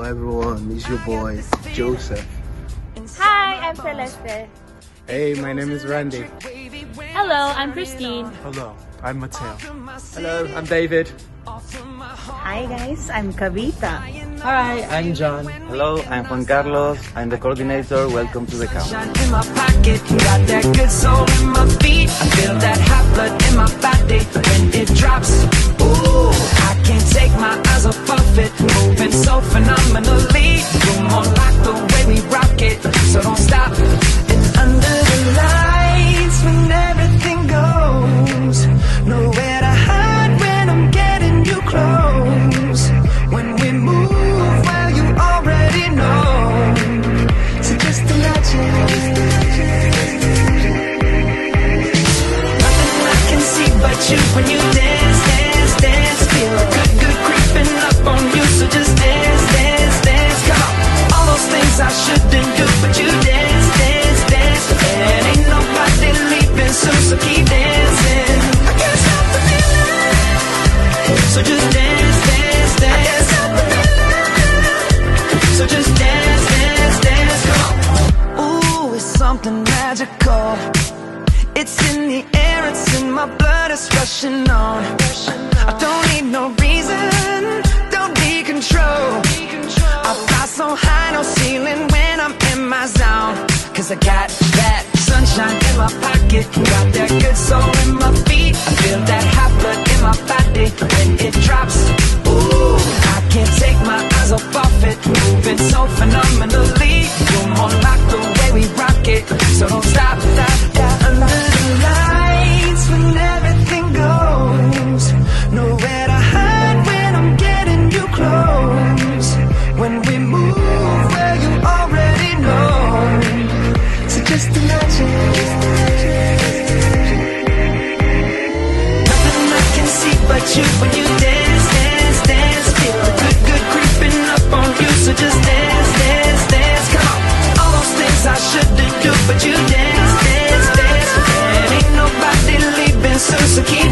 everyone, it's your boy Joseph. Hi, I'm Celeste. Hey, my name is Randy. Hello, I'm Christine. Hello, I'm Mateo. Hello, I'm David. Hi guys, I'm Kavita. Hi, I'm John. Hello, I'm Juan Carlos. I'm the coordinator. Welcome to the camp. In my pocket, got that good soul in my feet. I feel that hot blood in my body when it drops. Ooh, I can't take my eyes off of it. Moving so phenomenally. You're more like the way we rock it. So don't stop. And under the lights, when everything goes, nowhere to hide when I'm getting you close. When we move, well, you already know. So just imagine. Nothing I can see but you when you dance, dance, dance. Feel a good, good creeping up on you. So just dance, dance, dance. Come on. All those things I shouldn't do, but you dance, dance, dance. And ain't nobody leaving soon, so keep dancing. I can't stop the feeling. So just dance, dance, dance. I can't stop the feeling. So just dance, dance, dance. Come on. Ooh, it's something magical. It's in the air, it's in my blood, it's rushing on. I don't need no reason, don't need control. I fly so high, no ceiling when I'm in my zone. Cause I got that sunshine in my pocket, got that good soul in my feet. I feel that hot blood in my body when it drops. Ooh, I can't take my eyes off of it, moving so phenomenally. You're more like the way we rock it, so don't stop, stop, stop. Under the lights when everything goes, nowhere to hide when I'm getting you close. When we move, well, you already know. So just imagine. Nothing I can see but you when you dance, dance, dance. Feel a good, good creeping up on you. So just dance, dance, dance. Come on. All those things I shouldn't do, but you dance, dance, dance. And ain't nobody leaving soon, so keep